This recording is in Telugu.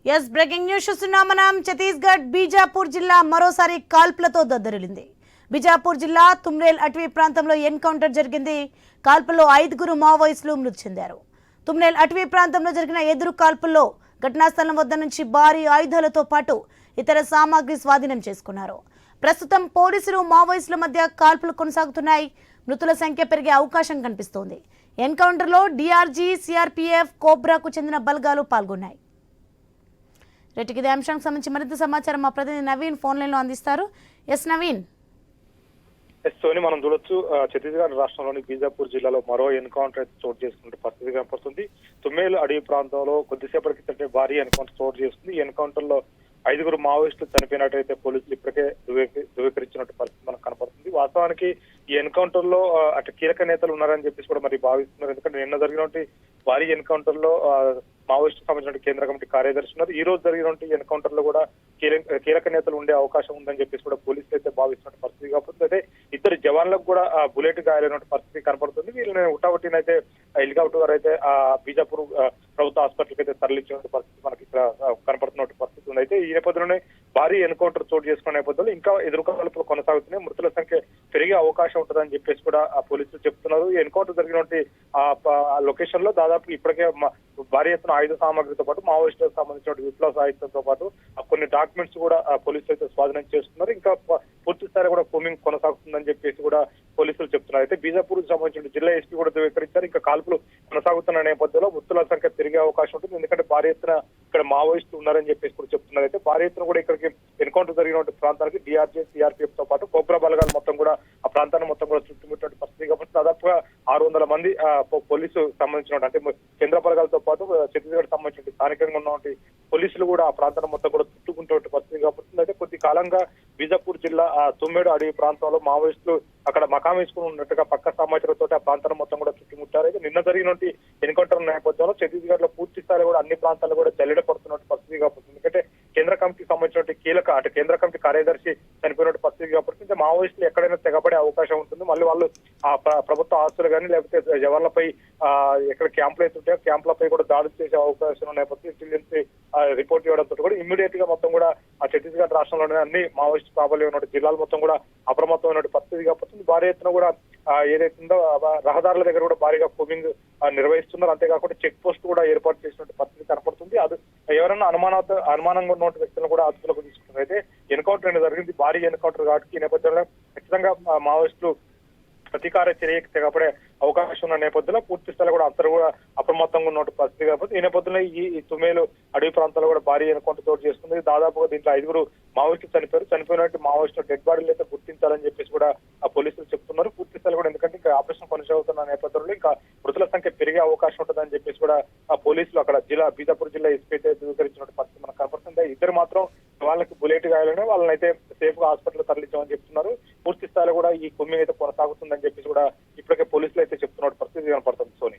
ఎస్ బ్రేకింగ్ న్యూస్ చూస్తున్నాం మనం. ఛత్తీస్గఢ్ బీజాపూర్ జిల్లా మరోసారి కాల్పులతో దద్దరిల్లింది. బీజాపూర్ జిల్లా తుమ్రేల్ అటవీ ప్రాంతంలో ఎన్కౌంటర్ జరిగింది. కాల్పుల్లో 5 మావోయిస్టులు మృతి చెందారు. తుమ్రేల్ అటవీ ప్రాంతంలో జరిగిన ఎదురు కాల్పుల్లో ఘటనా స్థలం వద్ద నుంచి భారీ ఆయుధాలతో పాటు ఇతర సామాగ్రి స్వాధీనం చేసుకున్నారు. ప్రస్తుతం పోలీసులు మావోయిస్టుల మధ్య కాల్పులు కొనసాగుతున్నాయి. మృతుల సంఖ్య పెరిగే అవకాశం కనిపిస్తోంది. ఎన్కౌంటర్లో డీఆర్జీ, సిఆర్పీఎఫ్, కోబ్రాకు చెందిన బలగాలు పాల్గొన్నాయి. రేటికి ఇదే అంశానికి సంబంధించి మరింత సమాచారం మా ప్రతినిధి నవీన్ ఫోన్ లైన్ లో అందిస్తారు. ఎస్ నవీన్. సోని, మనం చూడొచ్చు ఛత్తీస్గఢ్ రాష్ట్రంలోని బీజాపూర్ జిల్లాలో మరో ఎన్కౌంటర్ అయితే చోటు చేసుకునే పరిస్థితి కనపడుతుంది. తుమ్మేలు అడవి ప్రాంతంలో కొద్దిసేపటి క్రితం భారీ ఎన్కౌంటర్ చోటు చేసుకుంది. ఈ ఎన్కౌంటర్ లో 5 మావోయిస్టులు చనిపోయినట్టయితే పోలీసులు ఇప్పటికే ధృవీకరించినట్టు పరిస్థితి మనకు కనపడుతుంది. వాస్తవానికి ఈ ఎన్కౌంటర్ లో అటు కీలక నేతలు ఉన్నారని చెప్పేసి కూడా మరి భావిస్తున్నారు. ఎందుకంటే నిన్న జరిగినటువంటి భారీ ఎన్కౌంటర్ లో మావోయిస్టు సంబంధించిన కేంద్ర కమిటీ కార్యదర్శి ఉన్నారు. ఈ రోజు జరిగినటువంటి ఎన్కౌంటర్ లో కూడా కీలక నేతలు ఉండే అవకాశం ఉందని చెప్పేసి కూడా పోలీసులు అయితే భావిస్తున్న పరిస్థితి కాబట్టి అయితే ఇద్దరు జవాన్లకు కూడా బుల్లెట్ గాయాలైన పరిస్థితి కనపడుతుంది. వీళ్ళని ఉటావటినైతే హెలికాప్టర్ అయితే బీజాపూర్ ప్రభుత్వ హాస్పిటల్కి అయితే తరలించిన పరిస్థితి మనకి ఇక్కడ కనపడుతున్న పరిస్థితి ఉంది. అయితే ఈ నేపథ్యంలోనే భారీ ఎన్కౌంటర్ చోటు చేసుకున్న నేపథ్యంలో ఇంకా ఎదురుకాల్పులు కొనసాగుతున్నాయి. మృతుల సంఖ్య పెరిగే అవకాశం ఉంటుందని చెప్పేసి కూడా పోలీసులు చెప్తున్నారు. ఈ ఎన్కౌంటర్ జరిగినటువంటి ఆ లొకేషన్ లో దాదాపు ఇప్పటికే భారీ ఎత్తున ఆయుధ సామాగ్రితో పాటు మావోయిస్టులకు సంబంధించిన విప్లవ సాహిత్యంతో పాటు కొన్ని డాక్యుమెంట్స్ కూడా పోలీసులు అయితే స్వాధీనం చేస్తున్నారు. ఇంకా పూర్తి స్థాయి కూడా కోమింగ్ కొనసాగుతుందని చెప్పేసి కూడా పోలీసులు చెప్తున్నారు. అయితే బీజాపూర్ సంబంధించిన జిల్లా ఎస్పీ కూడా ధృవీకరించారు. ఇంకా కాల్పులు కొనసాగుతున్న నేపథ్యంలో మృతుల సంఖ్య పెరిగే అవకాశం ఉంటుంది. ఎందుకంటే భారీ ఎత్తున ఇక్కడ మావోయిస్టులు ఉన్నారని చెప్పేసి కూడా చెప్తున్నారు. అయితే భారీ ఎత్తున కూడా ఇక్కడికి ఎన్కౌంటర్ జరిగిన ప్రాంతానికి డీఆర్జీ, సిఆర్పీఎఫ్ తో పాటు కోబ్రా బలగాలు మొత్తం కూడా ఆ ప్రాంతాన్ని మొత్తం కూడా చుట్టుముట్టిన పరిస్థితి కాబట్టి దాదాపుగా 600 మంది పోలీసు సంబంధించిన అంటే కేంద్ర బలగాలతో పాటు ఛత్తీస్గఢ్ సంబంధించిన స్థానికంగా ఉన్నటువంటి పోలీసులు కూడా ఆ ప్రాంతాన్ని మొత్తం కూడా చుట్టుకుంటే పరిస్థితి కాబట్టి అయితే కొద్ది కాలంగా బీజాపూర్ జిల్లా తుమ్మేడు అడవి ప్రాంతంలో మావోయిస్టులు అక్కడ మకాం వేసుకుని ఉన్నట్టుగా పక్క సమాచారంతో ఆ ప్రాంతాన్ని మొత్తం కూడా చుట్టుముట్టారు. అయితే నిన్న జరిగినటువంటి ఎన్కౌంటర్ నేపథ్యంలో ఛత్తీస్గఢ్ లో పూర్తి స్థాయి కూడా అన్ని ప్రాంతాలు కూడా జల్లెడ పడుతున్న పరిస్థితి కాబట్టి ఎందుకంటే కేంద్ర కమిటీకి సంబంధించిన కీలక అటు కేంద్ర కమిటీ కార్యదర్శి చనిపోయిన పరిస్థితి కాబట్టి ఇంకా మావోయిస్టులు ఎక్కడైనా తెగబడే అవకాశం ఉంటుంది. మళ్ళీ వాళ్ళు ఆ ప్రభుత్వ ఆస్తులు కానీ లేకపోతే జవాన్లపై ఎక్కడ క్యాంపులు అయితే ఉంటాయో క్యాంపులపై కూడా దాడులు చేసే అవకాశం ఉన్న నేపథ్యంలో ఇంటెలిజెన్స్ రిపోర్ట్ ఇవ్వడంతో కూడా ఇమ్మీడియట్ గా మొత్తం కూడా ఆ ఛత్తీస్గఢ్ రాష్ట్రంలోని అన్ని మావోయిస్ట్ ప్రాబల్యం ఉన్న జిల్లాలు మొత్తం కూడా అప్రమత్తమైన పరిస్థితి కాబట్టి భారీ ఎత్తున కూడా ఏదైతుందో రహదారుల దగ్గర కూడా భారీగా కోమింగ్ నిర్వహిస్తున్నారు. అంతేకాకుండా చెక్ పోస్ట్ కూడా ఏర్పాటు చేసినట్టు పరిస్థితి కనపడుతుంది. అది ఎవరైనా అనుమానంగా ఉన్న వ్యక్తులను కూడా అదుపులోకి తీసుకుంటారు. అయితే ఎన్కౌంటర్ జరిగింది, భారీ ఎన్కౌంటర్ కాబట్టి ఈ నేపథ్యంలో ఖచ్చితంగా మావోయిస్టులు ప్రతీకార చర్యకి తెగపడే అవకాశం ఉన్న నేపథ్యంలో పూర్తి స్థాయిలో కూడా అందరూ కూడా అప్రమత్తంగా ఉన్న పరిస్థితి కాబట్టి ఈ నేపథ్యంలో ఈ తుమ్మేలు అడవి ప్రాంతాల్లో కూడా భారీ ఎన్కౌంటర్ చోటు చేస్తుంది. దాదాపుగా దీంట్లో 5 మావోయిస్టులు చనిపోయినట్టు మావోయిస్టులు డెడ్ బాడీలు అయితే గుర్తించాలని చెప్పేసి కూడా ఆ పోలీసులు చెప్తున్నారు. పూర్తి స్థాయిలో కూడా ఎందుకంటే ఇంకా ఆపరేషన్ కొనసాగుతున్న నేపథ్యంలో ఇంకా మృతుల సంఖ్య పెరిగే అవకాశం ఉంటుందని చెప్పేసి కూడా ఆ పోలీసులు అక్కడ బీజాపూర్ జిల్లా ఎస్పీ అయితే ధృవీకరించిన పరిస్థితి మనకు కనపడుతుంది. ఇద్దరు మాత్రం వాళ్ళకి బుల్లెట్ గాయాలని వాళ్ళని అయితే సేఫ్ గా హాస్పిటల్ తరలించామని చెప్తున్నారు. పూర్తి స్థాయిలో కూడా ఈ కొమ్మింగ్ అయితే కొనసాగుతుందని చెప్పేసి కూడా ఇప్పటికే పోలీసులు అయితే చెప్తున్న పరిస్థితి కనపడుతుంది. సోని.